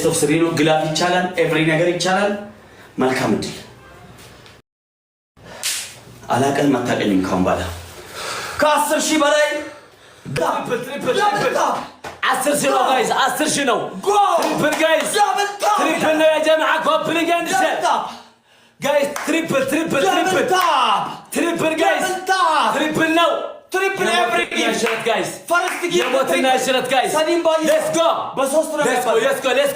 ሶፍ ስሪኖ ግላፍ ይቻላል ኤቭሪ ነገር ይቻላል መልካም እድል አላቀን ማታቀኝም ካሁን ባላ ከ10 ሺህ በላይ ትሪፕል 10 ሺህ ነው ጋይስ 10 ሺህ ነው ትሪፕል ጋይስ ትሪፕል ነው يا جماعه ኮፕሊንግ ኤንድ ሼር ጋይስ ትሪፕል ጋይስ ትሪፕል ነው Triple everything, guys. First gift. Guys. Let's go.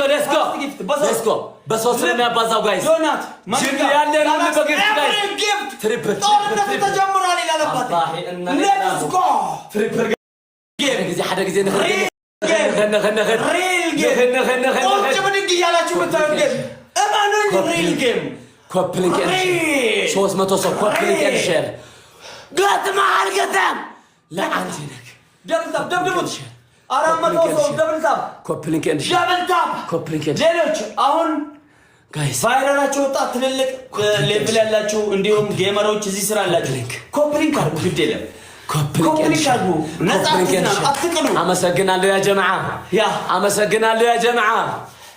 Let's go. بصوص لنا بازاو guys. دونات. جيب لي guys. Triple. تجمر علي لا Let's go. Triple. جيم. حدا جزين خلنا Real game. قلت بدك يالاችሁ بترجم. أمانون real game. Coupling and share. 300 صف coupling and share. قلت ما القدام لا عندك دبل أرام توصل دبل تاب كوبلينك اند دبل تاب كوبلينك ሌሎች አሁን ጋይስ ቫይራላችሁ ወጣ ትልልቅ ሌቭል ያላችሁ እንዲሁም ጌመሮች እዚህ ስራ አላችሁ ኮፕሊንክ አድርጉ ግድ የለም ኮፕሊንክ አድርጉ ነፃ አትቅኑ አመሰግናለሁ ያ ጀማዓ አመሰግናለሁ ያ ጀማዓ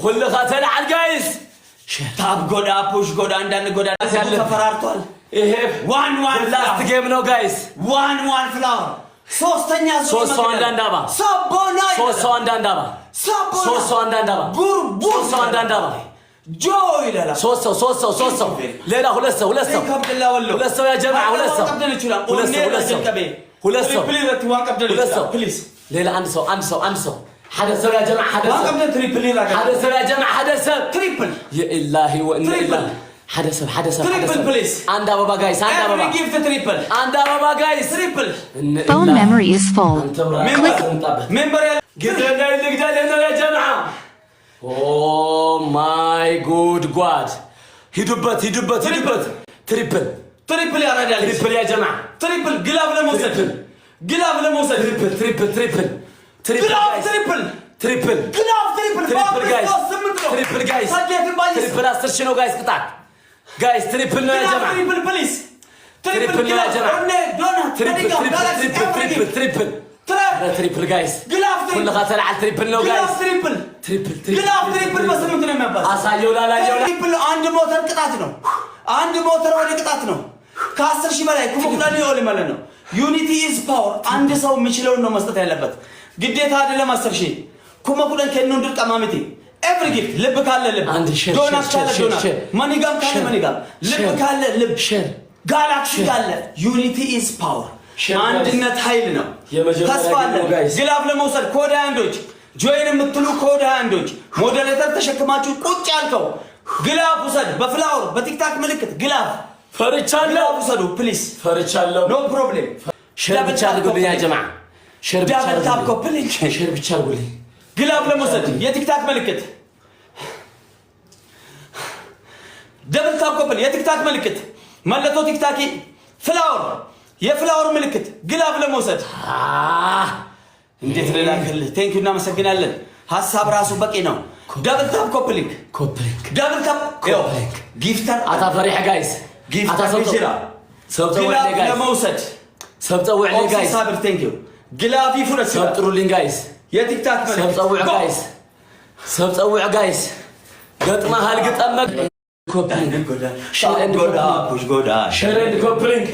ሁሉ ከተላል ጋይስ ታብ ጎዳ ፑሽ ጎዳ አንዳንድ ጎዳ ተፈራርቷል ይሄ 1-1 ላስት ጌም ነው ጋይስ 1-1 ፍላወር ሶስተኛ ሶስት አንዳንዳባ ሰቦና ሶስት አንዳንዳባ ሶስት አንዳንዳባ ጉርቡ ሶስት አንዳንዳባ ጆይ ለላ ሶስት ሌላ ሁለት ሰው ሁለት ሰው ያ ጀማዓ ሁለት ሰው ሌላ አንድ ሰው حدا سو يا جماعه حدا ما قبل تريبل حدا سو يا جماعه حدا سو تريبل يا الهي وانا الهي حدا سو تريبل بليز عند بابا جايز عند بابا give the triple عند بابا جايز تريبل phone memory is full click member قدرنا هنا يا جماعه اوه ماي جود جاد هيدوبت تريبل يا رجال تريبل يا جماعه تريبل قلاب لموسد تريبل guys تريبل 10 شنو guys قطع guys تريبل يا جماعه تريبل بليز تريبل يا جماعه تريبل guys كل خاطر على تريبل نو guys تريبل بس ምንድነው የሚያባስ አሳየው ትሪፕል አንድ ሞተር ቅጣት ነው አንድ ሞተር ወደ ቅጣት ነው ከ10 ሺህ በላይ ኩሙክላሊ ወለ ማለት ነው ዩኒቲ ኢዝ ፓወር አንድ ሰው የሚችለው ነው መስጠት ያለበት ግዴታ አይደለም 10 ሺህ ኩሙክላን ከነው ድርቀማምቲ ኤቭሪ ጊፍት ልብ ካለ ልብ ዶናት ካለ ዶናት ማኒጋም ካለ ማኒጋም ልብ ካለ ልብ ጋላክሲ ካለ ዩኒቲ ኢዝ ፓወር አንድነት ኃይል ነው ተስፋ አለ ግላፍ ለመውሰድ ኮድ አንዶች ጆይን የምትሉ ኮድ አንዶች ሞዴሬተር ተሸክማችሁ ቁጭ ያልከው ግላፍ ውሰድ በፍላወር በቲክታክ ምልክት ግላፍ ፈርቻለሁ ውሰዱ ፕሊዝ ፈርቻለሁ ኖ ፕሮብሌም ሸር ብቻ አድርጉልኝ ያ ጀማዓ ሸር ብቻ አድርጉልኝ ሸር ብቻ አድርጉልኝ ግላፍ ለመውሰድ የቲክታክ ምልክት ደብል ታፕ ኮፕል የቲክታክ ምልክት መለቶ ቲክታኪ ፍላወር የፍላወር ምልክት ግላፍ ለመውሰድ እንዴት ለላከል ቴንክ ዩ እናመሰግናለን ሐሳብ ራሱ በቂ ነው ደብል ታፕ ኮፕሊንግ ደብል ታፕ ኮፕሊንግ ጊፍተር አታፈሪሕ ጋይስ ጊፍተር ሰብተው ጋይስ ለመውሰድ ሰብተው ጋይስ ሳብር ቴንክ ዩ ግላፍ ይፉረስ ሰብጥሩልኝ ጋይስ የቲክታክ ምልክት ሰብተው ጋይስ ገጥማሃል ግጠመቅ ኮፕሊንግ ሸረንድ ኮፕሊንግ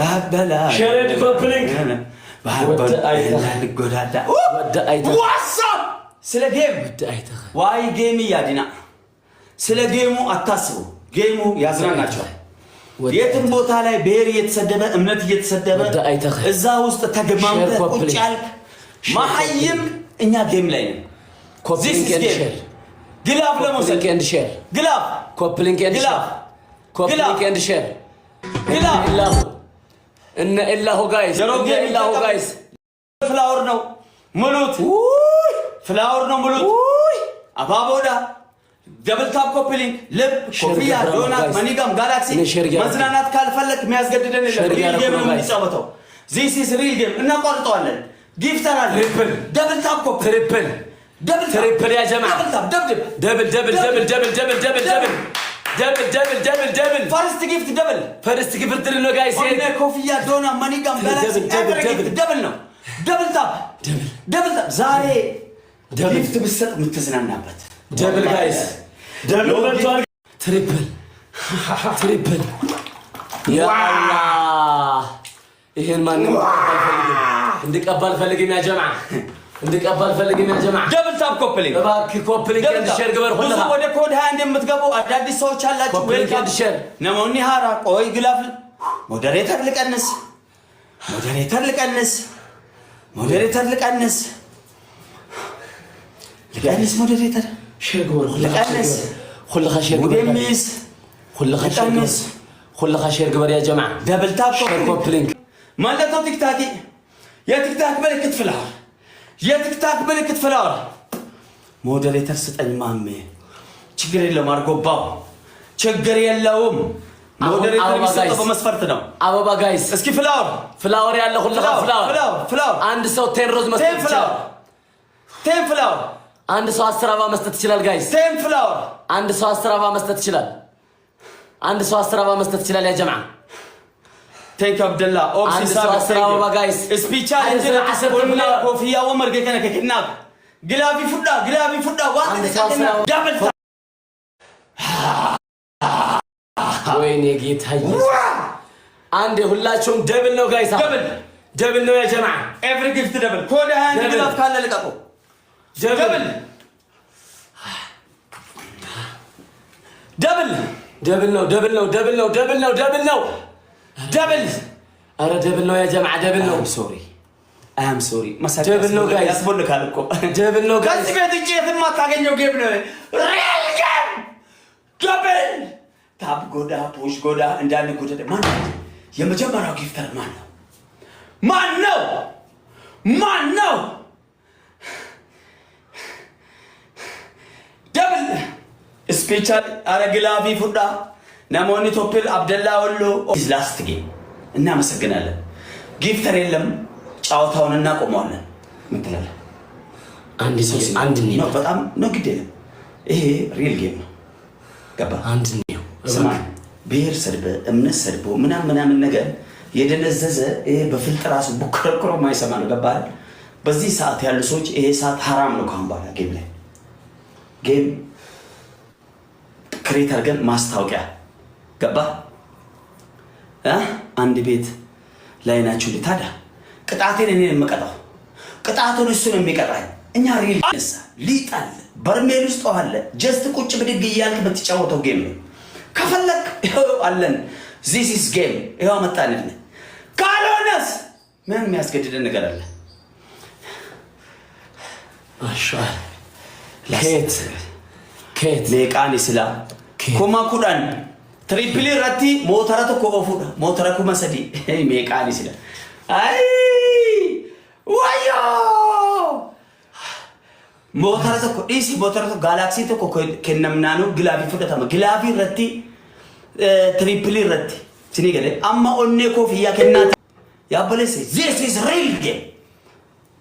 ጎዳዳ ዋትስአፕ ስለ ጌም ዋይ ጌም ያዲና ስለ ጌሙ አታስቡ ጌሙ ያዝናናቸዋል የትም ቦታ ላይ ብሔር እየተሰደበ እምነት እየተሰደበ እዛ ውስጥ ተገማምተ ቁጭ ያልክ ማሐይም እኛ ጌም ላይ ነን ኮፕሊንግ ኤንድ ሼር ግላፍ ለመውሰድ ግላፍ ኮፕሊንግ ኤንድ ሼር ግላፍ እነ ኢላሁ ጋይስ ፍላወር ነው ሙሉት ፍላወር ነው ሙሉት አባቦዳ ደብል ታፕ ኮፕሊንግ ልብ ኮፊያ ዶናት ማኒጋም ጋላክሲ መዝናናት ካልፈለክ የሚያስገድደን የለም ሪል ጌም ነው የሚጫወተው ዚስ ኢዝ ሪል ጌም እናቋርጠዋለን ጊፍተር አለ ደብል ታፕ ኮፕ ትሪፕል ያ ጀማዓ ደብል ፈርስት ጊፍት ድል ነው ጋይስ ኮፊያ ዶና ማኒጋም ጋላክሲ ደብል ነው ደብል ታፕ ዛሬ ጊፍት ብትሰጥ የምትዝናናበት ደብል ጋይስ ደብል መጥቷል ትሪፕል ያላ ይሄን ማንም እንድቀባል ፈልግም ያ ጀማዓ እንድቀባል ፈልግም ያ ጀማዓ ደብል ታፕ ኮፕሊንግ እባክ ኮፕሊንግ ሸር ግበር ሁላ ወደ ኮድ 20 እንደምትገቡ አዳዲስ ሰዎች አላችሁ ዌልካም ሸር ነሞኒ ሃራ ቆይ ግላፍ ሞዴሬተር ልቀንስ ልቀንስ ሞዴሬተር ሸር ግበር ልቀንስ ሁላ ሸር ግበር ወደሚስ ሁላ ሸር ግበር ያ ጀማዓ ደብል ታፕ ኮፕሊንግ ማለት ነው ቲክታክ የቲክታክ ምልክት ፍላወር ሞዴሬተር ስጠኝ ማሜ ችግር የለውም አርጎባው ችግር የለውም ሞዴሬተር የሚሰጠው በመስፈርት ነው አበባ ጋይስ እስኪ ፍላወር ያለ ሁሉ ፍላወር አንድ ሰው 10 ሮዝ መስጠት ይችላል 10 ፍላወር አንድ ሰው 10 አበባ መስጠት ይችላል ጋይስ 10 ፍላወር አንድ ሰው 10 አበባ መስጠት ይችላል ያ ጀማዓ ቴንክ አብደላ ኦክሲ ሳባ ጋይስ ስፒቻል እንጀራ አሰብና ኮፊያ ወመርገ ከነከና ግላቢ ፉዳ ዋት ዳብል ወይኔ ጌታዬ አንድ ሁላችሁም ደብል ነው ጋይስ ደብል ነው ያ ጀማዓ ኤቭሪ ጊፍት ደብል ኮድ ሃንድ ግላፍ ካለ ልቀቁ ደብል ነው አረ ደብል ነው ያ ጀማዓ ደብል ነው አይ አም ሶሪ ደብል ነው ጋይስ ያስቦልካል እኮ ደብል ነው ጋይስ ከዚህ ቤት እጄ የማታገኘው ጌም ነው ሪል ጌም ደብል ታፕ ጎዳ ፑሽ ጎዳ እንዳለ ጎዳ ማን የመጀመሪያው ጊፍተር ማን ነው ደብል ስፔሻል አረግላቢ ፉዳ ናሞኒ ቶፕል አብደላ ወሎ ላስት ጌም እናመሰግናለን ጊፍተር የለም ጫውታውን እናቆመዋለን ምን ትላለህ አንድ ነው በጣም ነው ግድ የለም ይሄ ሪል ጌም ነው ገባ አንድ ነው ስማ ብሔር ሰድበ እምነት ሰድቦ ምናምን ነገር የደነዘዘ ይሄ በፍልጥ ራሱ ቡከረክሮ ማይሰማ ነው ገባ በዚህ ሰዓት ያሉ ሰዎች ይሄ ሰዓት حرام ነው ካሁን በኋላ ጌም ክሬት አድርገን ማስታወቂያ ገባ አንድ ቤት ላይ ናችሁ ታዲያ ቅጣቴን እኔ የምቀጣው ቅጣቱን እሱ ነው የሚቀጣኝ እኛ ሪል ሊጣል በርሜል ውስጥ አለ ጀስት ቁጭ ብድግ እያልክ በተጫወተው ጌም ነው ከፈለክ አለን this is game ይሄው መጣልን ካልሆነስ ምን የሚያስገድደን ነገር አለ ኬት ለቃኒ ስላ ኮማ ኩዳን ትሪፕል ረቲ ሞተራቶ ኮፉዳ ሞተራኩ መሰዲ ሜቃኒ ስላ አይ ዋዮ ሞተራቶ ዲሲ ሞተራቶ ጋላክሲ ቶ ከነምናኑ ግላቢ ፉዳታማ ግላቢ ረቲ ትሪፕል ረቲ ሲኒ ገለ አማ ኦኔ ኮፍያ ከናት ያበለሰ this is real game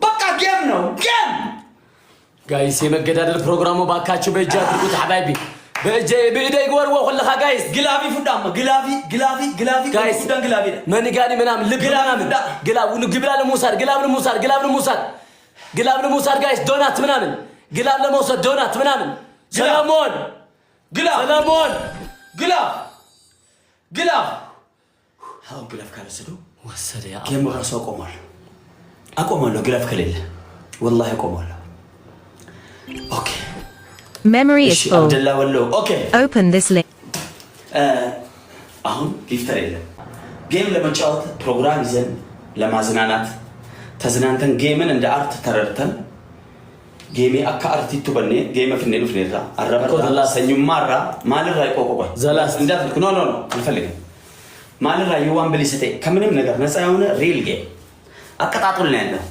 በቃ ጌም ነው ጌም ጋይስ የመገዳደል ፕሮግራሙ ባካችሁ በእጅ አድርጉት ሐባይቢ በእጄ ይጎርወ ሁለኻ ጋይስ ግላቢ ፉዳማ ግላቢ ጋይስ ፉዳን ግላቢ መንጋኒ ምናምን ልብ ምናምን ግላብ ለመውሰድ ጋይስ ዶናት ምናምን ግላብ ለመውሰድ ዶናት ምናምን ሰለሞን ግላብ አሁን ግላብ ካልወሰዱ ወሰደ ያ ጌም ራሱ አቆማለሁ ግላብ ከሌለ والله አቆማለሁ ኦኬ Memory is full. አብደላ ወሎ ኦኬ Open this link. አሁን ጊፍተር የለም ጌም ለመጫወት ፕሮግራም ይዘን ለማዝናናት ተዝናንተን ጌምን እንደ አርት ተረድተን ጌሜ አካ አርቲቱ በኔ ጌም ፍኔሉ ፍኔራ አረበላ ሰኙማራ ማልራ ይቆቆቆ ዘላስ እንዳትልኩ ኖ አልፈልግም ማልራ ይዋን ብሊሰቴ ከምንም ነገር ነፃ የሆነ ሪል ጌም አቀጣጥል ነው ያለው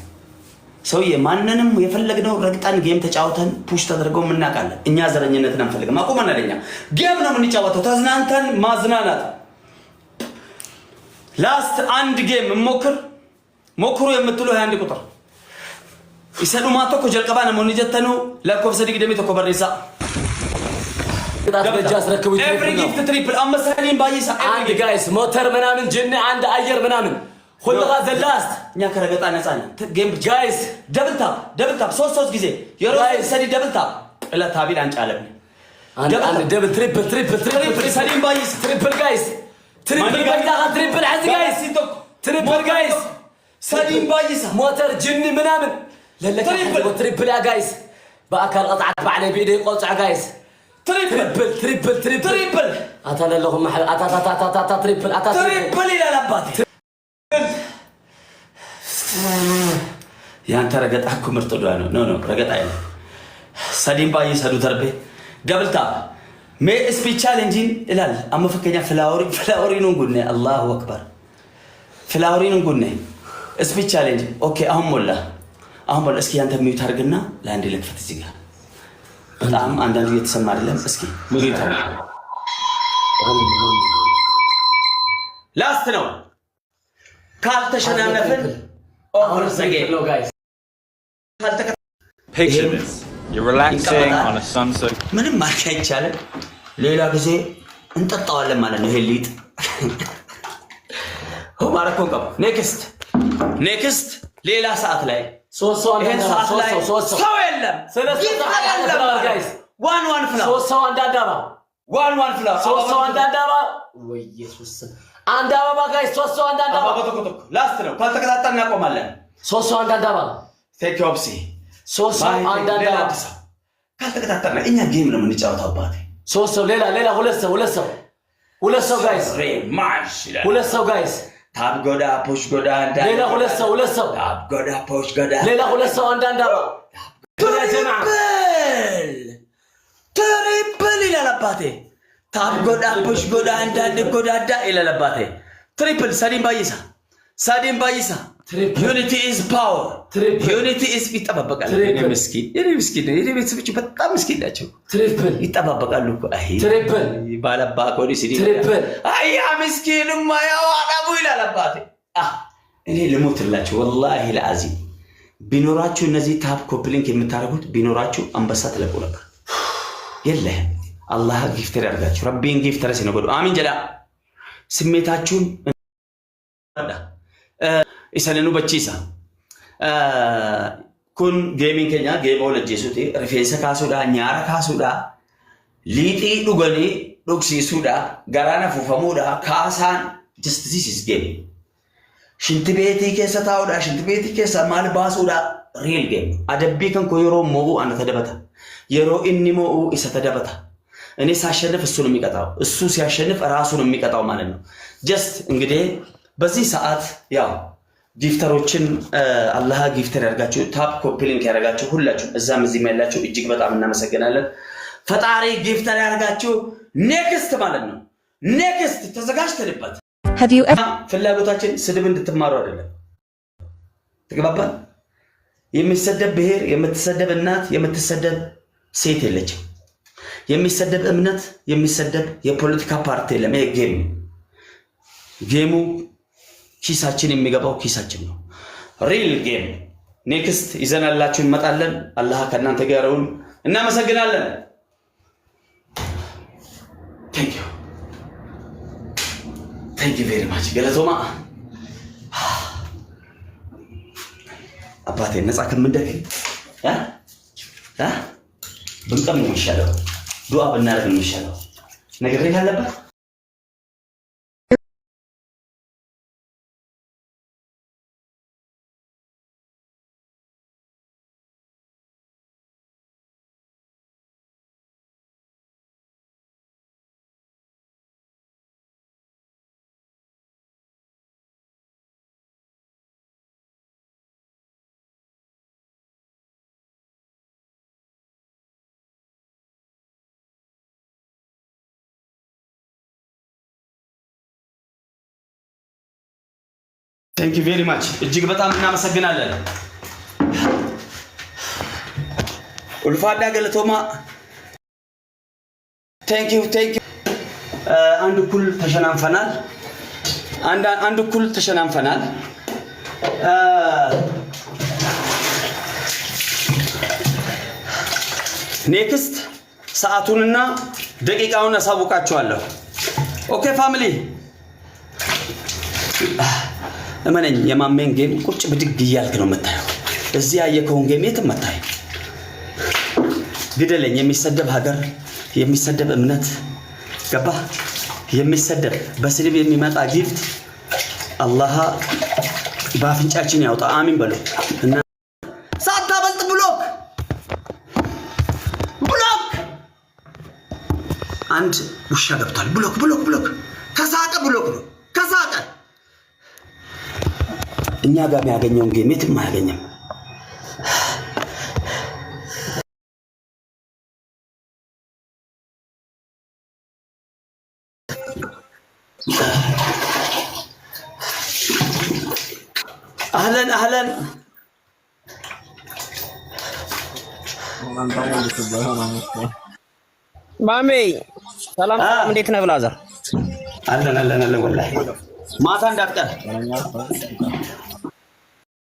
ሰውዬ ማንንም የፈለግነው ረግጣን ጌም ተጫውተን ፑሽ ተደርገው ምናቃለን እኛ ዘረኝነትን አንፈልግም አቆመና ለኛ ጌም ነው የምንጫወተው ተዝናንተን ማዝናናት ላስት አንድ ጌም ሞክሩ የምትሉ 21 ቁጥር ይሰዱ ማቶ ኮጀልቀባ ነው ንጀተኑ ለኮብ ሰዲቅ ደሚ ተኮበሪሳ በጃስ ረክቡ ኤቭሪ ጊፍት ትሪፕል አመሰለኝ ባይሳ አንድ ጋይስ ሞተር ምናምን ጅነ አንድ አየር ምናምን ሁሉጋ ዘላስት እኛ ከረገጣ ነፃ ነን ጌም ጋይስ ደብል ታፕ ሶስት ጊዜ የሮዝ ሰዲ ደብል ታፕ إلا تابيل عن عالم دبل تريبل سليم بايس تريبل جايز تريبل بيداخل تريبل عز جايز تريبل جايز سليم بايس موتر جني منامن لا تريبل يا جايز بأكل قطعت بعد بيدي قطع جايز تريبل أتلا لهم محل أتا تريبل تريبل إلى لباتي يا أنت رجعت أحكم مرتدوانو نو رجعت عيله سليم بايس هدو تربي دبل تاب مي اسبي تشالنجين إلال أما فكني فلاوري نقولنا الله أكبر فلاوري نقولنا اسبي تشالنج أوكي أهم ولا اسكي أنت ميوت هرجنا لا عندي لك فتزيجا بتأم عندنا جيت سمار لهم اسكي ميوت هرجنا لاست نو كارتشنا نفل أوفر سجى Picture this. You're relaxing on a sunset. ምንም ማርክ አይቻልም ሌላ ጊዜ እንጠጣዋለን ማለት ነው ሄሊት ማረኮ ቀብ ኔክስት ሌላ ሰዓት ላይ ሶስት ሰው የለም ጋይስ ዋን ፍላ ሶስት ሰው አንዳንዳባ ዋን ፍላ ሶስት ሰው አንዳንዳባ ወይ ኢየሱስ አንድ አበባ ጋይስ ሶስት ሰው አንዳንዳባ ላስት ነው ካልተከታተልን እናቆማለን ሶስት ሰው አንዳንዳባ ቴክ ኦፕሲ ሶስት ሰው አንዳንዳባ ካልተከታተልን እኛ ጌም ነው የምንጫወተው አባቴ ሶስት ሰው ሌላ ሁለት ሰው ጋይስ ማሽ ሁለት ሰው ጋይስ ታብ ጎዳ ፑሽ ጎዳ ሌላ ሁለት ሰው ታብ ጎዳ ፑሽ ጎዳ ሌላ ሁለት ሰው አንዳንዳባ ትሪፕል ይላል አባቴ ታብ ጎዳ ፑሽ ጎዳ አንዳንድ ጎዳዳ ይላል አባቴ ትሪፕል ሳዲም ባይሳ ዩኒቲ ኢዝ ፓወር ዩኒቲ ኢዝ ይጠባበቃል የኔ ቤተሰቦች በጣም ምስኪን ናቸው ትሪፕል ይጠባበቃሉ እኮ አይ ትሪፕል ባለባ ኮዲ ሲዲ ትሪፕል አያ ምስኪንማ ያው አዳቡ ይላል አባቴ እኔ ልሞትላችሁ ወላሂ ለአዚም ቢኖራችሁ እነዚህ ታፕ ኮፕሊንክ የምታረጉት ቢኖራችሁ አንበሳ ትለቁ ነበር የለህም አላህ ጊፍተር ያርጋችሁ ረቢን ጊፍተር ሲነገዱ አሚን ጀዳ ስሜታችሁን ኢሰለኑ በቺሳ ኩን ጌሚንግ ከኛ ጌሞ ለጄሱቲ ሪፌንሰ ካሱዳ ኛራ ካሱዳ ሊጢ ዱገኒ ዱክሲሱዳ ጋራና ፉፈሙዳ ካሳን just this is game ሽንት ቤቲ ከሰታውዳ ሽንት ቤቲ ከሰማል ባሱዳ ሪል ጌም አደቢ ከን ኮይሮ ሞኡ አነ ተደበታ የሮ ኢኒ ሞኡ ኢሰ ተደበታ እኔ ሳሸንፍ እሱ ነው የሚቀጣው እሱ ሲያሸንፍ ራሱ ነው የሚቀጣው ማለት ነው just እንግዲህ በዚህ ሰዓት ያው ጊፍተሮችን አላህ ጊፍተር ያርጋችሁ ታፕ ኮፕሊንክ ያርጋችሁ ሁላችሁ እዛም እዚህም ያላችሁ እጅግ በጣም እናመሰግናለን ፈጣሪ ጊፍተር ያርጋችሁ ኔክስት ማለት ነው ኔክስት ተዘጋጅተንበት Have you ever ፍላጎታችን ስድብ እንድትማሩ አይደለም ተግባባን የሚሰደብ ብሔር የምትሰደብ እናት የምትሰደብ ሴት የለችም የሚሰደብ እምነት የሚሰደብ የፖለቲካ ፓርቲ የለም ይሄ ጌሙ ኪሳችን የሚገባው ኪሳችን ነው ሪል ጌም ኔክስት ይዘናላችሁ እንመጣለን አላህ ከእናንተ ጋር ይሁን እናመሰግናለን thank you very much ገለቶማ አባቴ ነፃ ከምንደክ ብንቀም ነው የሚሻለው ዱዓ ብናደርግ ነው የሚሻለው ነገር ያለበት Thank you very much. እጅግ በጣም እናመሰግናለን። ኡልፋዳ ገለቶማ Thank you. አንድ ኩል ተሸናንፈናል። ኔክስት ሰዓቱንና ደቂቃውን አሳውቃችኋለሁ። ኦኬ ፋሚሊ እመነኝ የማሜን ጌም ቁጭ ብድግ እያልክ ነው የምታየው እዚህ ያየከውን ጌም የትም መታየው ግደለኝ። የሚሰደብ ሀገር፣ የሚሰደብ እምነት ገባ። የሚሰደብ በስድብ የሚመጣ ጊፍት አላህ በአፍንጫችን ያውጣ። አሚን በሉ እና ሳታበልጥ ብሎክ አንድ ውሻ ገብቷል። ብሎክ ከሳቀ ብሎክ ነው። ከሳቀ እኛ ጋር የሚያገኘውን ጌም የትም አያገኝም። አህለን ማሜ ሰላም እንዴት ነህ ብላዘር? አለን ወላሂ ማታ እንዳትቀር